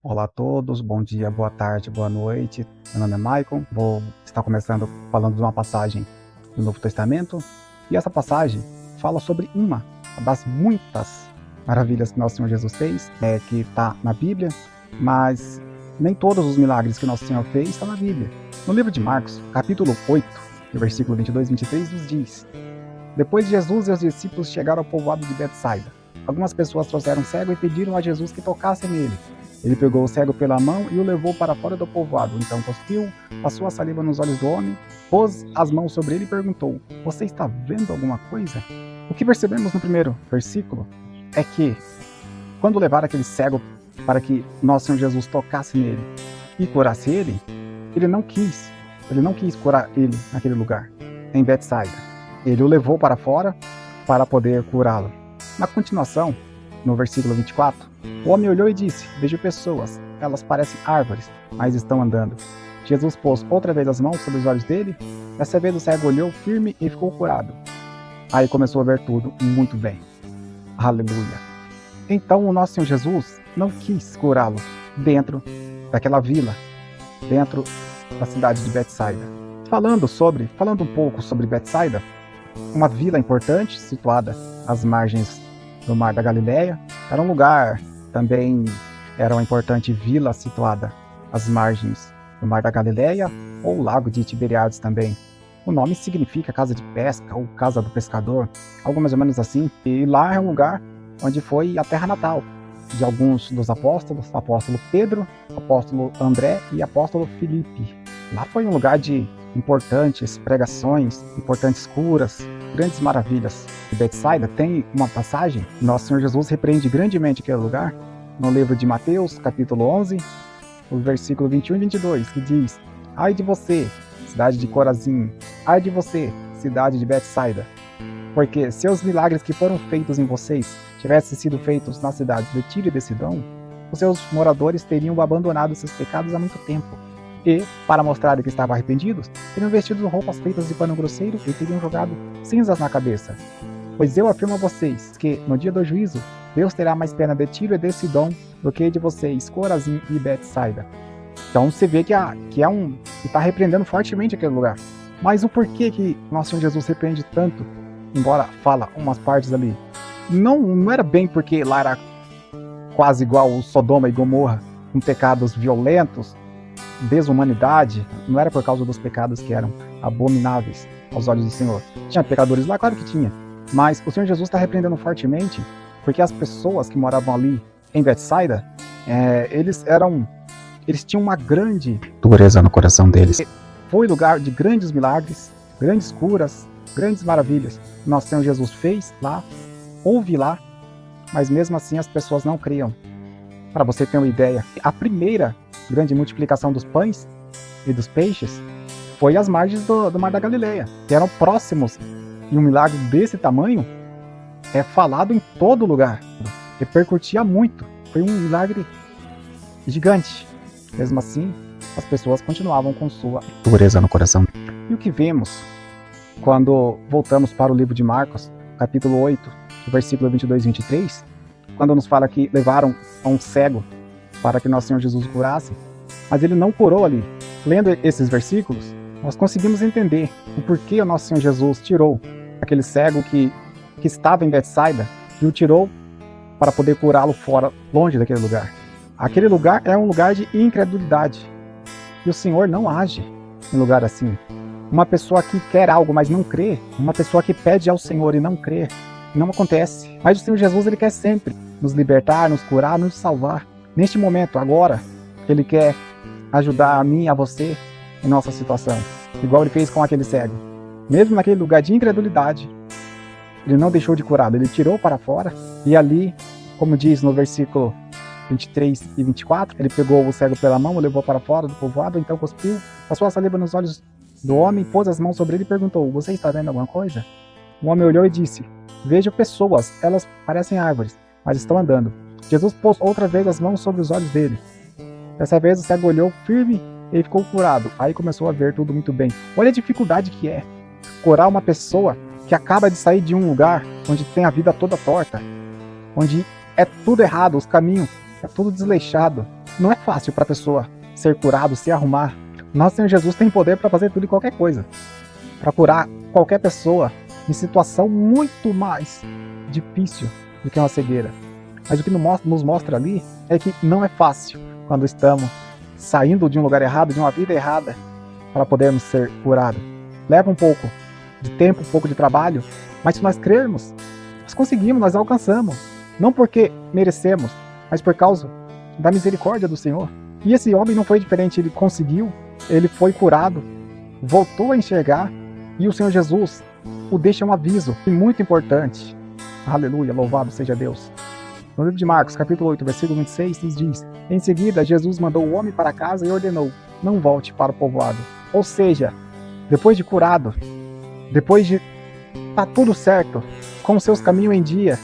Olá a todos, bom dia, boa tarde, boa noite. Meu nome é Maicon, vou estar começando falando de uma passagem do Novo Testamento. E essa passagem fala sobre uma das muitas maravilhas que nosso Senhor Jesus fez, que está na Bíblia, mas nem todos os milagres que nosso Senhor fez estão na Bíblia. No livro de Marcos, capítulo 8, no versículo 22 e 23, nos diz: Depois Jesus e os discípulos chegaram ao povoado de Betsaida. Algumas pessoas trouxeram um cego e pediram a Jesus que tocasse nele. Ele pegou o cego pela mão e o levou para fora do povoado. Então cuspiu, passou a saliva nos olhos do homem, pôs as mãos sobre ele e perguntou: Você está vendo alguma coisa? O que percebemos no primeiro versículo é que, quando levaram aquele cego para que nosso Senhor Jesus tocasse nele e curasse ele, ele não quis curar ele naquele lugar, em Betsaida. Ele o levou para fora para poder curá-lo. Na continuação, no versículo 24, o homem olhou e disse: Vejo pessoas, elas parecem árvores, mas estão andando. Jesus pôs outra vez as mãos sobre os olhos dele. Dessa vez o cego olhou firme e ficou curado. Aí começou a ver tudo muito bem. Aleluia. Então o nosso Senhor Jesus não quis curá-lo dentro daquela vila, dentro da cidade de Betsaida. Falando um pouco sobre Betsaida, uma vila importante situada às margens do Mar da Galileia. Era um lugar também, era uma importante vila situada às margens do Mar da Galileia, ou Lago de Tiberíades também. O nome significa casa de pesca ou casa do pescador, algo mais ou menos assim. E lá é um lugar onde foi a terra natal de alguns dos apóstolos, apóstolo Pedro, apóstolo André e apóstolo Filipe. Lá foi um lugar de importantes pregações, importantes curas, grandes maravilhas. Em Betsaida tem uma passagem, nosso Senhor Jesus repreende grandemente aquele lugar, no livro de Mateus, capítulo 11, o versículo 21 e 22, que diz: Ai de você, cidade de Corazim, ai de você, cidade de Betsaida, porque se os milagres que foram feitos em vocês tivessem sido feitos nas cidades de Tiro e de Sidom, os seus moradores teriam abandonado seus pecados há muito tempo. E, para mostrarem que estavam arrependidos, teriam vestido roupas feitas de pano grosseiro e teriam jogado cinzas na cabeça. Pois eu afirmo a vocês que, no dia do juízo, Deus terá mais pena de Tiro e de Sidom do que de vocês, Corazim e Betsaida. Então você vê que está repreendendo fortemente aquele lugar. Mas o porquê que nosso Senhor Jesus repreende tanto, embora fala umas partes ali? Não era bem porque lá era quase igual o Sodoma e Gomorra, com pecados violentos, desumanidade. Não era por causa dos pecados que eram abomináveis aos olhos do Senhor. Tinha pecadores lá? Claro que tinha. Mas o Senhor Jesus está repreendendo fortemente porque as pessoas que moravam ali em Betsaida, eles tinham uma grande dureza no coração deles. Foi lugar de grandes milagres, grandes curas, grandes maravilhas. Nosso Senhor Jesus fez lá, houve lá, mas mesmo assim as pessoas não criam. Para você ter uma ideia, a primeira grande multiplicação dos pães e dos peixes foi às margens do Mar da Galileia, que eram próximos, e um milagre desse tamanho é falado em todo lugar, repercutia muito, foi um milagre gigante. Mesmo assim, as pessoas continuavam com sua dureza no coração. E o que vemos quando voltamos para o livro de Marcos, capítulo 8, versículo 22 e 23, quando nos fala que levaram a um cego para que nosso Senhor Jesus curasse, mas ele não curou ali. Lendo esses versículos, nós conseguimos entender o porquê o nosso Senhor Jesus tirou aquele cego que estava em Betsaida e o tirou para poder curá-lo fora, longe daquele lugar. Aquele lugar é um lugar de incredulidade, e o Senhor não age em lugar assim. Uma pessoa que quer algo, mas não crê, uma pessoa que pede ao Senhor e não crê, não acontece. Mas o Senhor Jesus, ele quer sempre nos libertar, nos curar, nos salvar. Neste momento, agora, ele quer ajudar a mim e a você em nossa situação, igual ele fez com aquele cego. Mesmo naquele lugar de incredulidade, ele não deixou de curá-lo, ele tirou para fora, e ali, como diz no versículo 23 e 24, ele pegou o cego pela mão, o levou para fora do povoado, então cuspiu, passou a saliva nos olhos do homem, pôs as mãos sobre ele e perguntou: Você está vendo alguma coisa? O homem olhou e disse: Vejo pessoas, elas parecem árvores, mas estão andando. Jesus pôs outra vez as mãos sobre os olhos dele. Dessa vez o cego olhou firme e ficou curado. Aí começou a ver tudo muito bem. Olha a dificuldade que é curar uma pessoa que acaba de sair de um lugar onde tem a vida toda torta, onde é tudo errado, os caminhos é tudo desleixado, Não é fácil para a pessoa ser curado, se arrumar. Nosso Senhor Jesus tem poder para fazer tudo e qualquer coisa, para curar qualquer pessoa em situação muito mais difícil do que uma cegueira. Mas o que nos mostra ali é que não é fácil quando estamos saindo de um lugar errado, de uma vida errada, para podermos ser curados. Leva um pouco de tempo, um pouco de trabalho, mas se nós crermos, nós conseguimos, nós alcançamos. Não porque merecemos, mas por causa da misericórdia do Senhor. E esse homem não foi diferente, ele conseguiu, ele foi curado, voltou a enxergar, e o Senhor Jesus o deixa um aviso muito importante. Aleluia, louvado seja Deus. No livro de Marcos, capítulo 8, versículo 26, nos diz: em seguida, Jesus mandou o homem para casa e ordenou: não volte para o povoado. Ou seja, depois de curado, depois de estar tudo certo, com os seus caminhos em dia,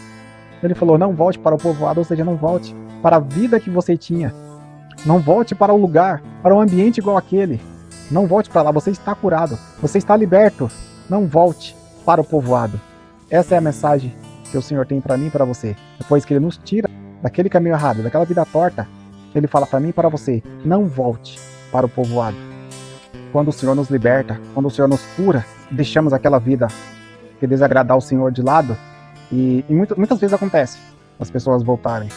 ele falou: não volte para o povoado, ou seja, não volte para a vida que você tinha. Não volte para o lugar, para um ambiente igual aquele. Não volte para lá, você está curado, você está liberto. Não volte para o povoado. Essa é a mensagem que o Senhor tem para mim e para você. Depois que Ele nos tira daquele caminho errado, daquela vida torta, Ele fala para mim e para você: não volte para o povoado. Quando o Senhor nos liberta, quando o Senhor nos cura, deixamos aquela vida que desagradar o Senhor de lado. E muitas vezes acontece as pessoas voltarem.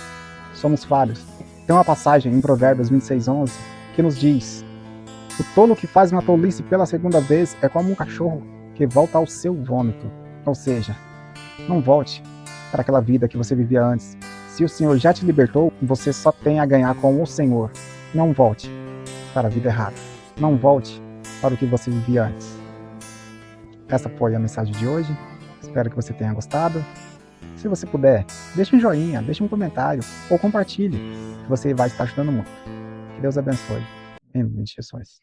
Somos falhos. Tem uma passagem em Provérbios 26:11 que nos diz: o tolo que faz uma tolice pela segunda vez é como um cachorro que volta ao seu vômito. Ou seja, não volte para aquela vida que você vivia antes. Se o Senhor já te libertou, você só tem a ganhar com o Senhor. Não volte para a vida errada. Não volte para o que você vivia antes. Essa foi a mensagem de hoje. Espero que você tenha gostado. Se você puder, deixe um joinha, deixe um comentário ou compartilhe, que você vai estar ajudando muito. Que Deus abençoe. Em nome de Jesus.